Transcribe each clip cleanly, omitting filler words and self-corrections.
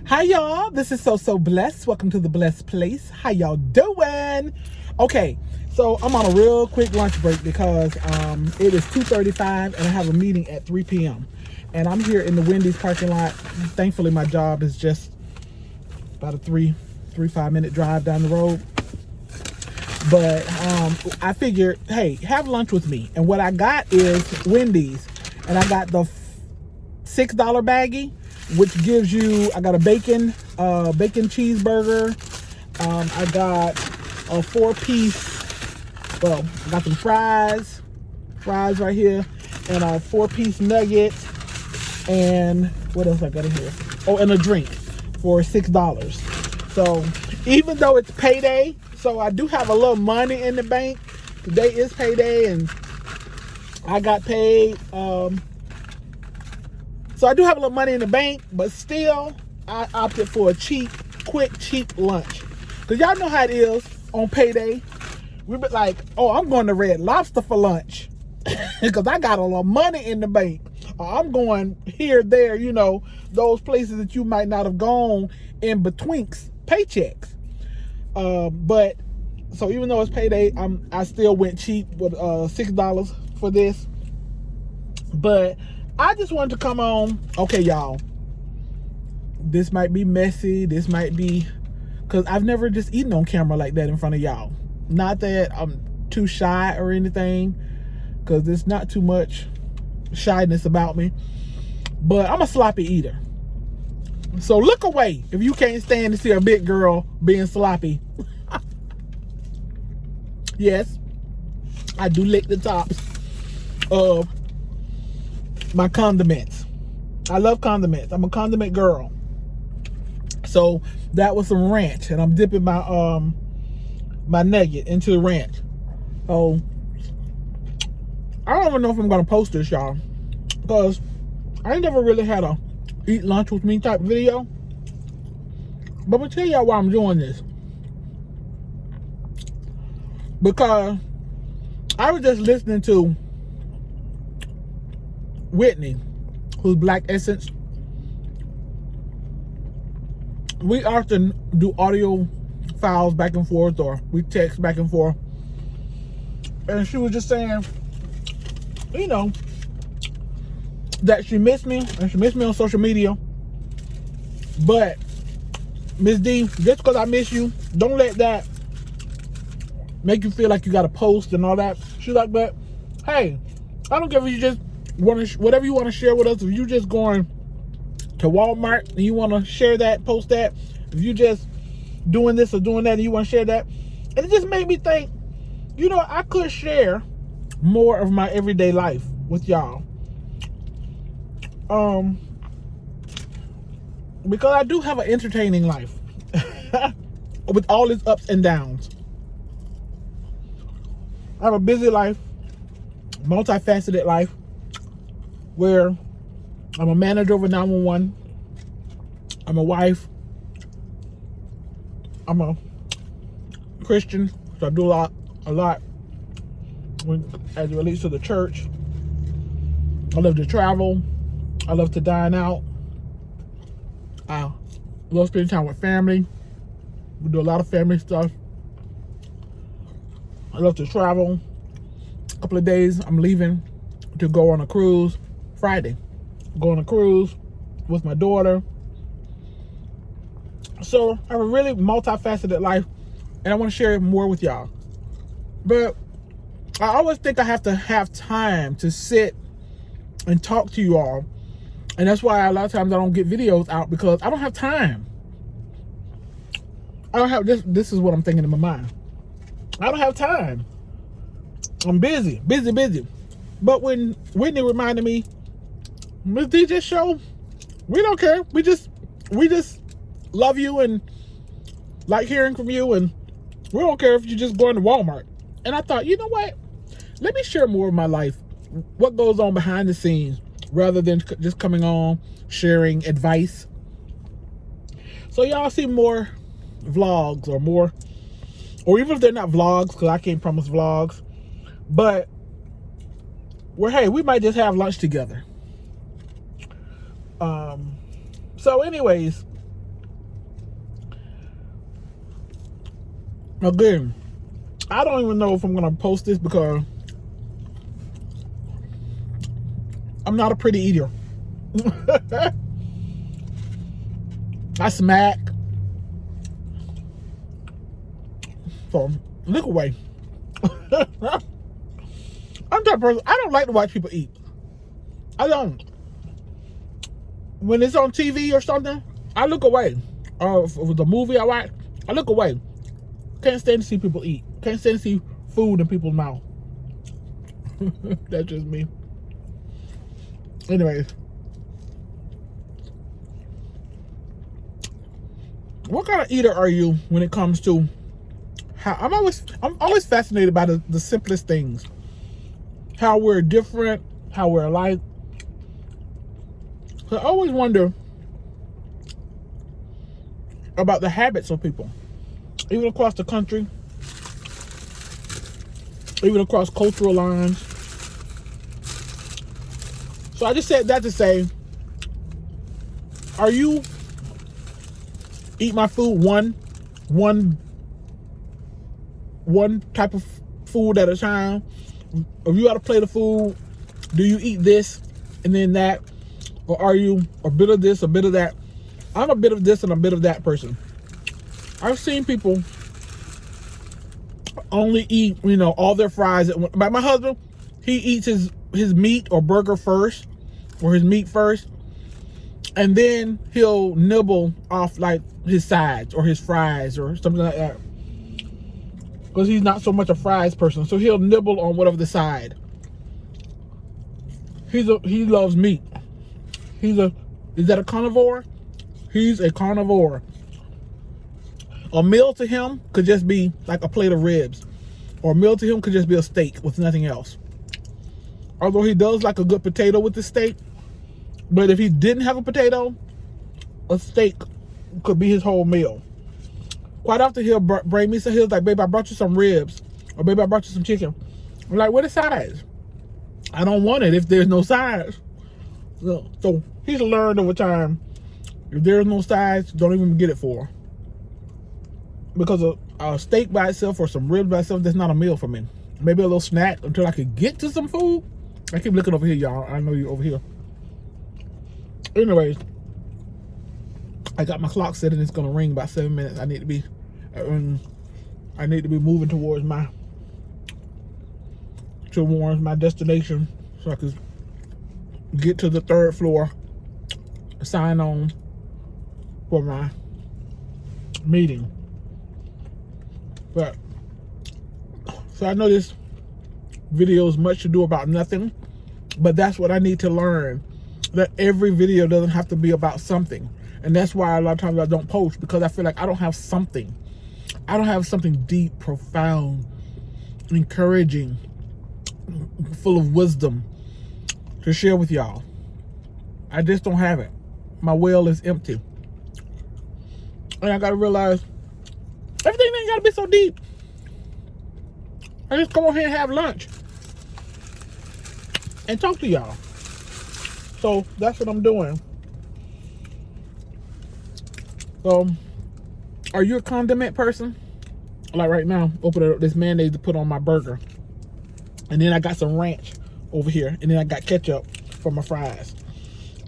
Hi y'all, this is So Blessed. Welcome to the Blessed Place. How y'all doing? Okay, so I'm on a real quick lunch break because it is 2:35 and I have a meeting at 3 p.m. And I'm here in the Wendy's parking lot. Thankfully, my job is just about a 5-minute drive down the road. But I figured, hey, have lunch with me. And what I got is Wendy's. And I got the $6 baggie, which gives you, I got a bacon cheeseburger. I got a 4-piece, well, I got some fries right here, and a 4-piece nugget, and what else I got in here? Oh, and a drink for $6. So even though it's payday, so I do have a little money in the bank. Today is payday, and I got paid. So I do have a little money in the bank, but still, I opted for a cheap lunch. Because y'all know how it is on payday. We be like, oh, I'm going to Red Lobster for lunch. Because I got a little money in the bank. Or I'm going here, there, you know, those places that you might not have gone in betwixt paychecks. But, so even though it's payday, I still went cheap with $6 for this. But I just wanted to come on. Okay, y'all. This might be messy. This might be, because I've never just eaten on camera like that in front of y'all. Not that I'm too shy or anything, because there's not too much shyness about me. But I'm a sloppy eater. So look away if you can't stand to see a big girl being sloppy. Yes, I do lick the tops of my condiments. I love condiments. I'm a condiment girl. So that was some ranch, and I'm dipping my my nugget into the ranch. Oh, I don't even know if I'm gonna post this, y'all, because I ain't never really had a eat lunch with me type video. But I'm gonna tell y'all why I'm doing this. Because I was just listening to Whitney, who's Black Essence. We often do audio files back and forth, or we text back and forth. And she was just saying, you know, that she missed me, and she missed me on social media. But Miss D, just because I miss you, don't let that make you feel like you got to post and all that. She's like, but hey, I don't care if you just want to, whatever you want to share with us. If you just going to Walmart and you want to share that, post that. If you just doing this or doing that and you want to share that. And it just made me think, you know, I could share more of my everyday life with y'all. Because I do have an entertaining life with all its ups and downs. I have a busy life, multifaceted life, where I'm a manager over 911. I'm a wife. I'm a Christian, so I do a lot as it relates to the church. I love to travel. I love to dine out. I love spending time with family. We do a lot of family stuff. I love to travel. A couple of days, I'm leaving to go on a cruise Friday. Go on a cruise with my daughter. So I have a really multifaceted life, and I want to share it more with y'all. But I always think I have to have time to sit and talk to you all. And that's why a lot of times I don't get videos out, because I don't have time. I don't have this is what I'm thinking in my mind. I don't have time. I'm busy. But when Whitney reminded me, Miss DJ show, we don't care. We just love you and like hearing from you, and we don't care if you're just going to Walmart. And I thought, you know what? Let me share more of my life, what goes on behind the scenes, rather than just coming on sharing advice. So y'all see more vlogs or even if they're not vlogs, because I can't promise vlogs, but where, hey, we might just have lunch together. So anyways, Again, I don't even know if I'm gonna post this because I'm not a pretty eater. I smack. So look away. I'm that person. I don't like to watch people eat. I don't. When it's on TV or something, I look away. Or if it was a movie I watch, I look away. Can't stand to see people eat. Can't stand to see food in people's mouth. That's just me. Anyways. What kind of eater are you when it comes to how I'm always fascinated by the simplest things. How we're different, how we're alike. So I always wonder about the habits of people. Even across the country. Even across cultural lines. So I just said that to say, are you eat my food one type of food at a time? If you got to plate of food, do you eat this and then that? Or are you a bit of this, a bit of that? I'm a bit of this and a bit of that person. I've seen people only eat, all their fries at one. But my husband, he eats his meat or burger first, or his meat first, and then he'll nibble off like his sides or his fries or something like that. Because he's not so much a fries person, so he'll nibble on whatever the side. He loves meat. Is that a carnivore? He's a carnivore. A meal to him could just be like a plate of ribs. Or a meal to him could just be a steak with nothing else. Although he does like a good potato with the steak. But if he didn't have a potato, a steak could be his whole meal. Quite often he'll bring me, so he'll like, babe, I brought you some ribs. Or babe, I brought you some chicken. I'm like, what are sides? I don't want it if there's no sides. So he's learned over time, if there's no sides, don't even get it for her. Because a steak by itself or some ribs by itself, that's not a meal for me. Maybe a little snack until I could get to some food. I keep looking over here, y'all. I know you're over here. Anyways, I got my clock set and it's gonna ring about 7 minutes. I need to be moving towards my destination so I could get to the 3rd floor, sign on for my meeting. But so I know this video is much to do about nothing, but that's what I need to learn, that every video doesn't have to be about something. And that's why a lot of times I don't post, because I feel like I don't have something deep, profound, encouraging, full of wisdom to share with y'all. I just don't have it. My well is empty. And I gotta realize everything ain't gotta be so deep. I just come on here and have lunch and talk to y'all. So that's what I'm doing. So, are you a condiment person? Like right now, open up this mayonnaise to put on my burger. And then I got some ranch over here. And then I got ketchup for my fries.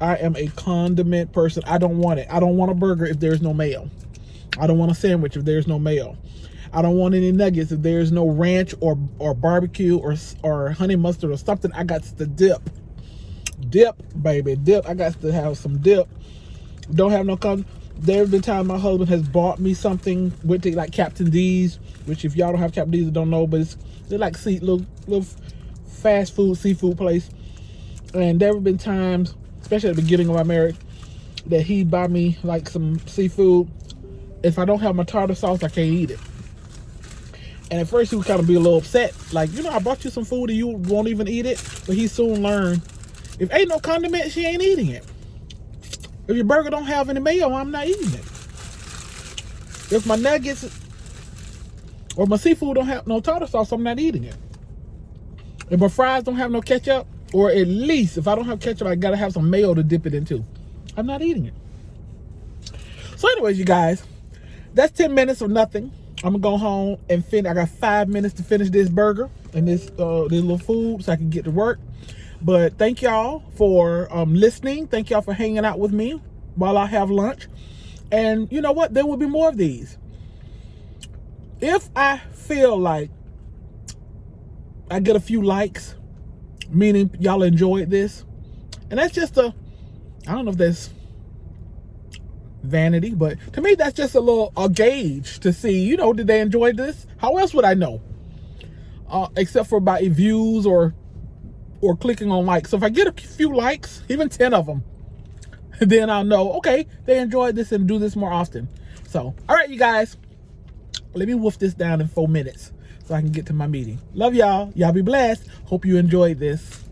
I am a condiment person. I don't want it. I don't want a burger if there's no mayo. I don't want a sandwich if there's no mayo. I don't want any nuggets if there's no ranch or barbecue or honey mustard or something. I got to dip. Dip, baby, dip. I got to have some dip. Don't have no condiment. There have been times my husband has bought me something with like Captain D's, which if y'all don't have Captain D's, I don't know, but they're like little fast food, seafood place. And there have been times, especially at the beginning of my marriage, that he'd buy me like some seafood. If I don't have my tartar sauce, I can't eat it. And at first he would kind of be a little upset. Like, I bought you some food and you won't even eat it. But he soon learned, if ain't no condiment, she ain't eating it. If your burger don't have any mayo, I'm not eating it. If my nuggets or my seafood don't have no tartar sauce, I'm not eating it. If my fries don't have no ketchup, or at least if I don't have ketchup, I gotta have some mayo to dip it into, I'm not eating it. So anyways, you guys, that's 10 minutes of nothing. I'm gonna go home and finish. I got 5 minutes to finish this burger and this little food so I can get to work. But thank y'all for listening. Thank y'all for hanging out with me while I have lunch. And you know what? There will be more of these. If I feel like I get a few likes, meaning y'all enjoyed this, and that's just I don't know if that's vanity, but to me that's just a gauge to see, you know, did they enjoy this? How else would I know? Except for by views or clicking on likes. So if I get a few likes, even 10 of them, then I'll know, okay, they enjoyed this and do this more often. So, all right, you guys, let me wolf this down in 4 minutes so I can get to my meeting. Love y'all. Y'all be blessed. Hope you enjoyed this.